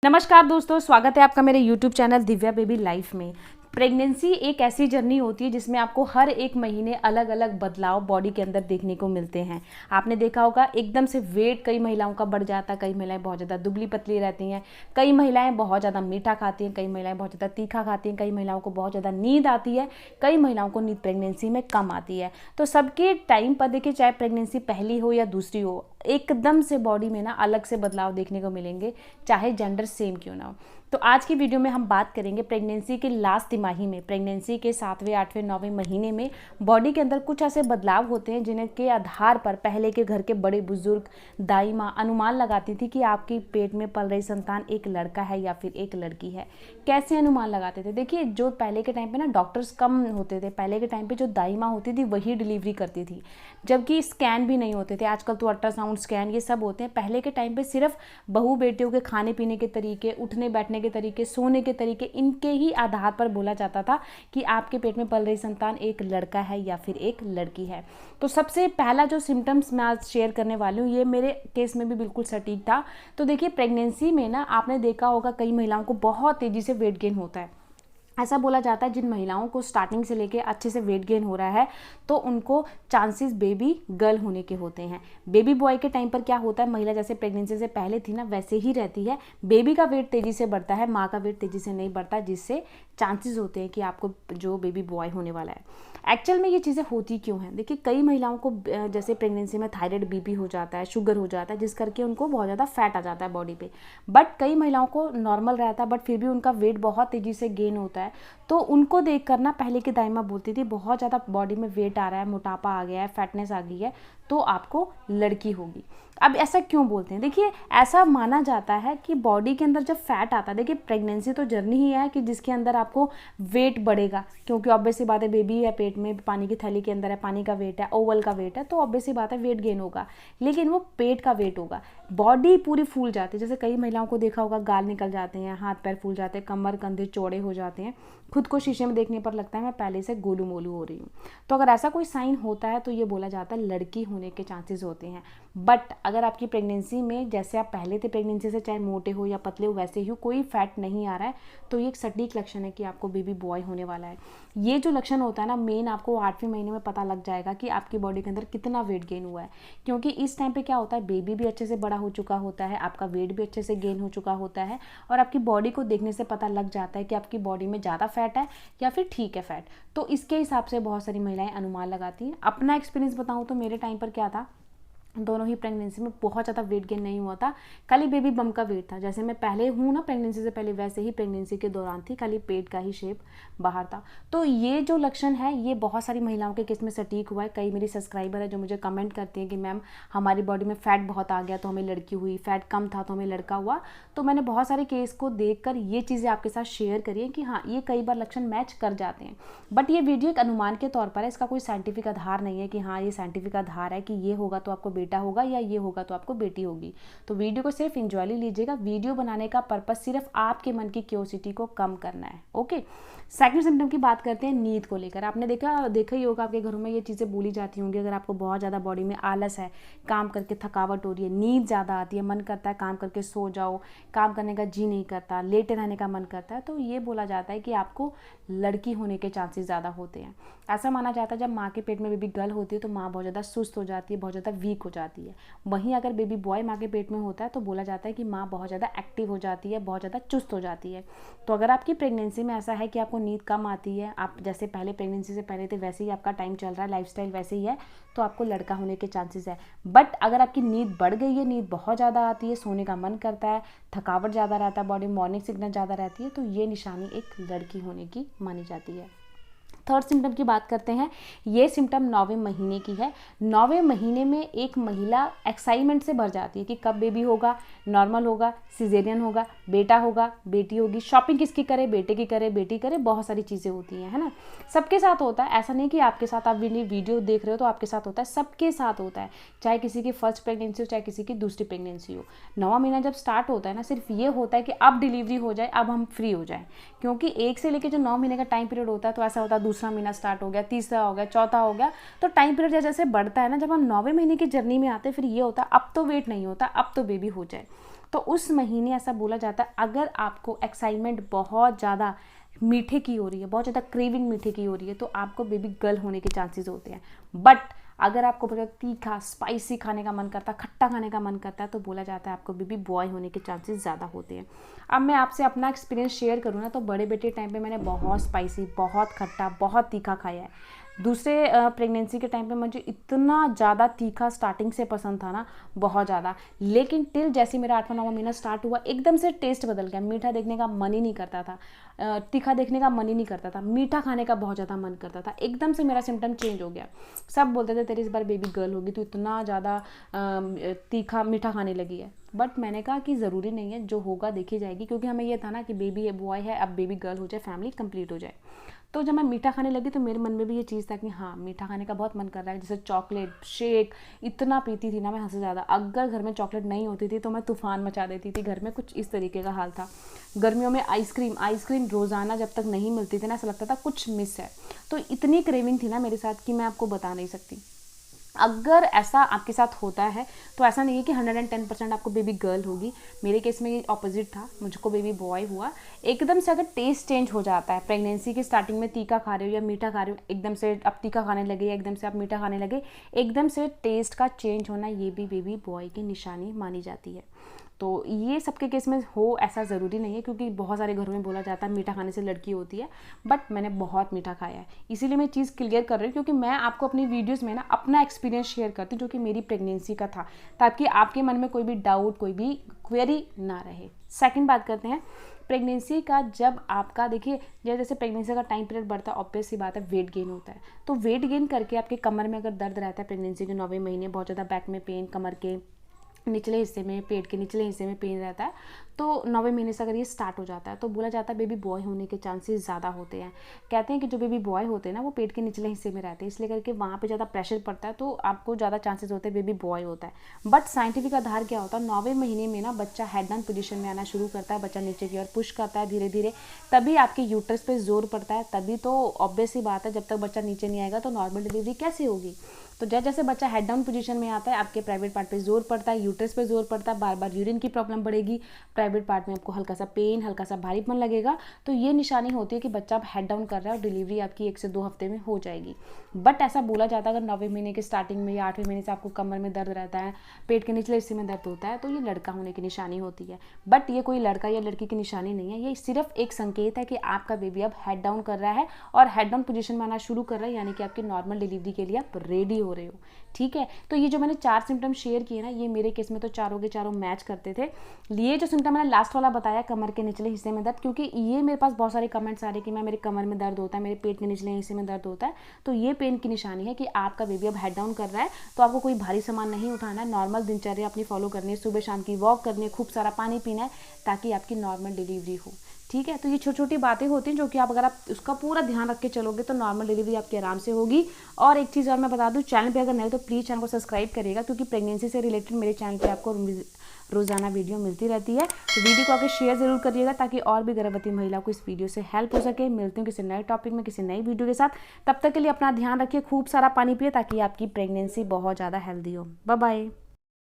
नमस्कार दोस्तों, स्वागत है आपका मेरे YouTube channel Divya baby life में। प्रेगनेंसी एक ऐसी जर्नी होती है जिसमें आपको हर एक महीने अलग अलग बदलाव बॉडी के अंदर देखने को मिलते हैं। आपने देखा होगा एकदम से वेट कई महिलाओं का बढ़ जाता है, कई महिलाएं बहुत ज़्यादा दुबली पतली रहती हैं, कई महिलाएं बहुत ज़्यादा मीठा खाती हैं, कई महिलाएं बहुत ज़्यादा तीखा खाती हैं, कई महिलाओं को बहुत ज़्यादा नींद आती है, कई महिलाओं को नींद प्रेगनेंसी में कम आती है। तो सबके टाइम पर देखिए, चाहे प्रेगनेंसी पहली हो या दूसरी हो, एकदम से बॉडी में ना अलग से बदलाव देखने को मिलेंगे, चाहे जेंडर सेम क्यों ना हो। तो आज की वीडियो में हम बात करेंगे प्रेगनेंसी के लास्ट तिमाही में, प्रेगनेंसी के 7वें 8वें 9वें महीने में बॉडी के अंदर कुछ ऐसे बदलाव होते हैं जिनके आधार पर पहले के घर के बड़े बुजुर्ग, दाई माँ अनुमान लगाती थी कि आपकी पेट में पल रही संतान एक लड़का है या फिर एक लड़की है। कैसे अनुमान लगाते थे? देखिए, जो पहले के टाइम पे ना डॉक्टर्स कम होते थे, पहले के टाइम पे जो दाई माँ होती थी वही डिलीवरी करती थी, जबकि स्कैन भी नहीं होते थे। आजकल तो अल्ट्रासाउंड स्कैन ये सब होते हैं। पहले के टाइम पे सिर्फ बहू बेटियों के खाने पीने के तरीके, उठने बैठने के तरीके, सोने के तरीके, इनके ही आधार पर बोला जाता था कि आपके पेट में पल रही संतान एक लड़का है या फिर एक लड़की है। तो सबसे पहला जो सिम्टम्स मैं आज शेयर करने वाली हूँ, ये मेरे केस में भी बिल्कुल सटीक था। तो देखिए, प्रेगनेंसी में ना आपने देखा होगा कई महिलाओं को बहुत तेज़ी से वेट गेन होता है। ऐसा बोला जाता है जिन महिलाओं को स्टार्टिंग से लेके अच्छे से वेट गेन हो रहा है तो उनको चांसेस बेबी गर्ल होने के होते हैं। बेबी बॉय के टाइम पर क्या होता है, महिला जैसे प्रेगनेंसी से पहले थी ना वैसे ही रहती है। बेबी का वेट तेज़ी से बढ़ता है, माँ का वेट तेज़ी से नहीं बढ़ता, जिससे चांसेस होते हैं कि आपको जो बेबी बॉय होने वाला है। एक्चुअल में ये चीज़ें होती क्यों हैं? देखिए, कई महिलाओं को जैसे प्रेगनेंसी में थायराइड बीपी हो जाता है, शुगर हो जाता है, जिस करके उनको बहुत ज़्यादा फैट आ जाता है बॉडी पे। बट कई महिलाओं को नॉर्मल रहता है बट फिर भी उनका वेट बहुत तेज़ी से गेन होता है। तो उनको देख कर ना पहले की दाई माँ बोलती थी बहुत ज़्यादा बॉडी में वेट आ रहा है, मोटापा आ गया है, फैटनेस आ गई है, तो आपको लड़की होगी। अब ऐसा क्यों बोलते हैं? देखिए, ऐसा माना जाता है कि बॉडी के अंदर जब फैट आता है, देखिए प्रेगनेंसी तो जर्नी ही है कि जिसके अंदर आपको वेट बढ़ेगा, क्योंकि ऑब्वियस सी बात है बेबी है पेट में, पानी की थैली के अंदर है, पानी का वेट है, ओवल का वेट है, तो ऑब्वियस सी बात है वेट गेन होगा, लेकिन वो पेट का वेट होगा। बॉडी पूरी फूल जाती है, जैसे कई महिलाओं को देखा होगा गाल निकल जाते हैं, हाथ पैर फूल जाते हैं, कमर कंधे चौड़े हो जाते हैं, खुद को शीशे में देखने पर लगता है मैं पहले से गोलू मोलू हो रही हूँ। तो अगर ऐसा कोई साइन होता है तो ये बोला जाता है लड़की होने के चांसेस होते हैं। बट अगर आपकी प्रेगनेंसी में जैसे आप पहले थे प्रेगनेंसी से, चाहे मोटे हो या पतले हो वैसे ही हो, कोई फैट नहीं आ रहा है, तो ये एक सटीक लक्षण है कि आपको बेबी बॉय होने वाला है। ये जो लक्षण होता है ना, मेन आपको 8वें महीने में पता लग जाएगा कि आपकी बॉडी के अंदर कितना वेट गेन हुआ है, क्योंकि इस टाइम पे क्या होता है, बेबी भी अच्छे से बड़ा हो चुका होता है, आपका वेट भी अच्छे से गेन हो चुका होता है, और आपकी बॉडी को देखने से पता लग जाता है कि आपकी बॉडी में ज़्यादा फैट है या फिर ठीक है फैट। तो इसके हिसाब से बहुत सारी महिलाएं अनुमान लगाती हैं। अपना एक्सपीरियंस बताऊं तो मेरे टाइम पर क्या था, दोनों ही प्रेगनेंसी में बहुत ज़्यादा वेट गेन नहीं हुआ था, खाली बेबी बम का वेट था। जैसे मैं पहले हूँ ना प्रेगनेंसी से पहले, वैसे ही प्रेगनेंसी के दौरान थी, खाली पेट का ही शेप बाहर था। तो ये जो लक्षण है ये बहुत सारी महिलाओं के केस में सटीक हुआ है। कई मेरी सब्सक्राइबर है जो मुझे कमेंट करती हैं कि मैम हमारी बॉडी में फ़ैट बहुत आ गया तो हमें लड़की हुई, फैट कम था तो हमें लड़का हुआ। तो मैंने बहुत सारे केस को देख कर ये चीज़ें आपके साथ शेयर करी है कि हाँ, ये कई बार लक्षण मैच कर जाते हैं। बट ये वीडियो एक अनुमान के तौर पर है, इसका कोई साइंटिफिक आधार नहीं है कि हाँ ये साइंटिफिक आधार है कि ये होगा तो आपको बेटा होगा या ये होगा तो आपको बेटी होगी। तो वीडियो को सिर्फ एंजॉय लीजिएगा। वीडियो बनाने का पर्पस सिर्फ आपके मन की क्यूरियोसिटी को कम करना है। ओके, सेकंड सिम्टम की बात करते हैं नींद को लेकर। आपने देखा ही होगा, आपके घरों में ये चीज़ें बोली जाती होंगी। अगर आपको बहुत ज़्यादा बॉडी में आलस है, काम करके थकावट हो रही है, नींद ज़्यादा आती है, मन करता है काम करके सो जाओ, काम करने का जी नहीं करता, लेटे रहने का मन करता है, तो ये बोला जाता है कि आपको लड़की होने के चांसेस ज़्यादा होते हैं। ऐसा माना जाता है जब माँ के पेट में बेबी गर्ल होती है तो माँ बहुत ज़्यादा सुस्त हो जाती है, बहुत ज़्यादा वीक हो जाती है। वहीं अगर बेबी बॉय माँ के पेट में होता है तो बोला जाता है कि माँ बहुत ज़्यादा एक्टिव हो जाती है, बहुत ज़्यादा चुस्त हो जाती है। तो अगर आपकी प्रेगनेंसी में ऐसा है कि आपको नींद कम आती है, आप जैसे पहले प्रेगनेंसी से पहले थे वैसे ही आपका टाइम चल रहा है, लाइफस्टाइल वैसे ही है, तो आपको लड़का होने के चांसेस है। बट अगर आपकी नींद बढ़ गई है, नींद बहुत ज़्यादा आती है, सोने का मन करता है, थकावट ज़्यादा रहता है, बॉडी मॉर्निंग सिकनेस ज़्यादा रहती है, तो ये निशानी एक लड़की होने की मानी जाती है। थर्ड सिम्टम की बात करते हैं। ये सिम्टम 9वें महीने की है। 9वें महीने में एक महिला एक्साइटमेंट से भर जाती है कि कब बेबी होगा, नॉर्मल होगा, सिजेरियन होगा, बेटा होगा, बेटी होगी, शॉपिंग किसकी करे, बेटे की करे, बेटी करे, बहुत सारी चीज़ें होती हैं, है ना। सबके साथ होता है, ऐसा नहीं कि आपके साथ, आप वीडियो देख रहे हो तो आपके साथ होता है, सबके साथ होता है। चाहे किसी की फर्स्ट प्रेगनेंसी हो, चाहे किसी की दूसरी प्रेगनेंसी हो। 9वां महीना जब स्टार्ट होता है ना, सिर्फ ये होता है कि अब डिलीवरी हो जाए, अब हम फ्री हो जाए, क्योंकि 1 से लेकर जो 9 महीने का टाइम पीरियड होता है तो ऐसा होता है दूसरा महीना स्टार्ट हो गया, तीसरा हो गया, चौथा हो गया, तो टाइम पीरियड जैसे बढ़ता है ना, जब हम 9वें महीने की जर्नी में आते हैं फिर ये होता है अब तो वेट नहीं होता, अब तो बेबी हो जाए। तो उस महीने ऐसा बोला जाता है अगर आपको एक्साइटमेंट बहुत ज़्यादा मीठे की हो रही है, बहुत ज़्यादा क्रेविंग मीठे की हो रही है, तो आपको बेबी गर्ल होने के चांसेस होते हैं। बट अगर आपको बहुत तीखा स्पाइसी खाने का मन करता है, खट्टा खाने का मन करता है, तो बोला जाता है आपको बेबी बॉय होने के चांसेस ज़्यादा होते हैं। अब मैं आपसे अपना एक्सपीरियंस शेयर करूँ ना, तो बड़े बेटे टाइम पे मैंने बहुत स्पाइसी, बहुत खट्टा, बहुत तीखा खाया है। दूसरे प्रेगनेंसी के टाइम पे मुझे इतना ज़्यादा तीखा स्टार्टिंग से पसंद था ना, बहुत ज़्यादा, लेकिन टिल जैसे मेरा 8वां 9वां महीना स्टार्ट हुआ एकदम से टेस्ट बदल गया। मीठा देखने का मन ही नहीं करता था, तीखा देखने का मन ही नहीं करता था, मीठा खाने का बहुत ज़्यादा मन करता था। एकदम से मेरा सिम्टम चेंज हो गया। सब बोलते थे तेरी इस बार बेबी गर्ल होगी, तो इतना ज़्यादा तीखा मीठा खाने लगी है। बट मैंने कहा कि ज़रूरी नहीं है, जो होगा देखी जाएगी, क्योंकि हमें ये था ना कि बेबी बॉय है, अब बेबी गर्ल हो जाए, फैमिली कंप्लीट हो जाए। तो जब मैं मीठा खाने लगी तो मेरे मन में भी ये चीज़ था कि हाँ मीठा खाने का बहुत मन कर रहा है। जैसे चॉकलेट शेक इतना पीती थी ना मैं, हद से ज़्यादा। अगर घर में चॉकलेट नहीं होती थी तो मैं तूफान मचा देती थी घर में, कुछ इस तरीके का हाल था। गर्मियों में आइसक्रीम रोज़ाना जब तक नहीं मिलती थी ना, ऐसा लगता था कुछ मिस है। तो इतनी क्रेविंग थी ना मेरे साथ कि मैं आपको बता नहीं सकती। अगर ऐसा आपके साथ होता है तो ऐसा नहीं है कि 110% आपको बेबी गर्ल होगी। मेरे केस में ये ऑपोजिट था, मुझको बेबी बॉय हुआ। एकदम से अगर टेस्ट चेंज हो जाता है, प्रेगनेंसी की स्टार्टिंग में तीखा खा रहे हो या मीठा खा रहे हो, एकदम से आप तीखा खाने लगे या एकदम से आप मीठा खाने लगे, एकदम से टेस्ट का चेंज होना, ये भी बेबी बॉय की निशानी मानी जाती है। तो ये सबके केस में हो ऐसा ज़रूरी नहीं है, क्योंकि बहुत सारे घरों में बोला जाता है मीठा खाने से लड़की होती है। बट मैंने बहुत मीठा खाया है, इसीलिए मैं चीज़ क्लियर कर रही हूँ, क्योंकि मैं आपको अपनी वीडियोस में ना अपना एक्सपीरियंस शेयर करती हूँ जो कि मेरी प्रेगनेंसी का था, ताकि आपके मन में कोई भी डाउट, कोई भी क्वेरी ना रहे। सेकंड बात करते हैं प्रेगनेंसी का। जब आपका देखिए जैसे प्रेगनेंसी का टाइम पीरियड बढ़ता है, ऑब्वियस सी बात है वेट गेन होता है। तो वेट गेन करके आपके कमर में अगर दर्द रहता है प्रेगनेंसी के 9वें महीने, बहुत ज़्यादा बैक में पेन, कमर के निचले हिस्से में, पेट के निचले हिस्से में पेन रहता है, तो 9वें महीने से अगर ये स्टार्ट हो जाता है तो बोला जाता है बेबी बॉय होने के चांसेस ज़्यादा होते हैं। कहते हैं कि जो बेबी बॉय होते हैं ना वो पेट के निचले हिस्से में रहते हैं, इसलिए करके वहाँ पे ज़्यादा प्रेशर पड़ता है, तो आपको ज़्यादा चांसेस होते हैं बेबी बॉय होता है। बट साइंटिफिक आधार क्या होता है, 9वें महीने में ना बच्चा हेड डाउन पोजीशन में आना शुरू करता है, बच्चा नीचे की ओर पुश करता है धीरे धीरे, तभी आपके यूट्रस पे जोर पड़ता है। तभी तो ऑब्वियस सी बात है, जब तक बच्चा नीचे नहीं आएगा तो नॉर्मल डिलीवरी कैसे होगी। तो जैसे जैसे बच्चा हेड डाउन पोजीशन में आता है, आपके प्राइवेट पार्ट पे जोर पड़ता है, यूट्रस पे जोर पड़ता है, बार बार यूरिन की प्रॉब्लम बढ़ेगी, प्राइवेट पार्ट में आपको हल्का सा पेन, हल्का सा भारीपन लगेगा। तो ये निशानी होती है कि बच्चा अब हेड डाउन कर रहा है और डिलीवरी आपकी 1 से 2 हफ्ते में हो जाएगी। बट ऐसा बोला जाता है अगर 9वें महीने के स्टार्टिंग में या 8वें महीने से आपको कमर में दर्द रहता है, पेट के निचले हिस्से में दर्द होता है, तो ये लड़का होने की निशानी होती है। बट ये कोई लड़का या लड़की की निशानी नहीं है, ये सिर्फ एक संकेत है कि आपका बेबी अब हेड डाउन कर रहा है और हेड डाउन पोजीशन में आना शुरू कर रहा है, यानी कि आपकी नॉर्मल डिलीवरी के लिए आप रेडी हो रहे हो। ठीक है, तो ये जो मैंने 4 सिम्टम शेयर किए ना, ये मेरे केस में तो चारों के चारों मैच करते थे। ये जो सिम्टम मैंने लास्ट वाला बताया, कमर के निचले हिस्से में दर्द, क्योंकि ये मेरे पास बहुत सारे कमेंट्स आ रहे कि मैं मेरे कमर में दर्द होता है, मेरे पेट के निचले हिस्से में दर्द होता है, तो ये पेन की निशानी है कि आपका बेबी अब हेड डाउन कर रहा है। तो आपको कोई भारी सामान नहीं उठाना है, नॉर्मल दिनचर्या अपनी फॉलो करनी है, सुबह शाम की वॉक करनी है, खूब सारा पानी पीना है, ताकि आपकी नॉर्मल डिलीवरी हो। ठीक है, तो ये छोटी छोटी बातें होती हैं जो कि आप अगर आप उसका पूरा ध्यान रख के चलोगे तो नॉर्मल डिलीवरी आपकी आराम से होगी। और एक चीज़ और मैं बता दूं, चैनल पे अगर नहीं तो प्लीज़ चैनल को सब्सक्राइब करिएगा, क्योंकि प्रेगनेंसी से रिलेटेड मेरे चैनल पे आपको रोज़ाना वीडियो मिलती रहती है। तो वीडियो को आगे शेयर ज़रूर करिएगा, ताकि और भी गर्भवती महिला को इस वीडियो से हेल्प हो सके। मिलती हूँ किसी नए टॉपिक में, किसी नई वीडियो के साथ। तब तक के लिए अपना ध्यान रखिए, खूब सारा पानी पिए, ताकि आपकी प्रेगनेंसी बहुत ज़्यादा हेल्दी हो। Bye bye.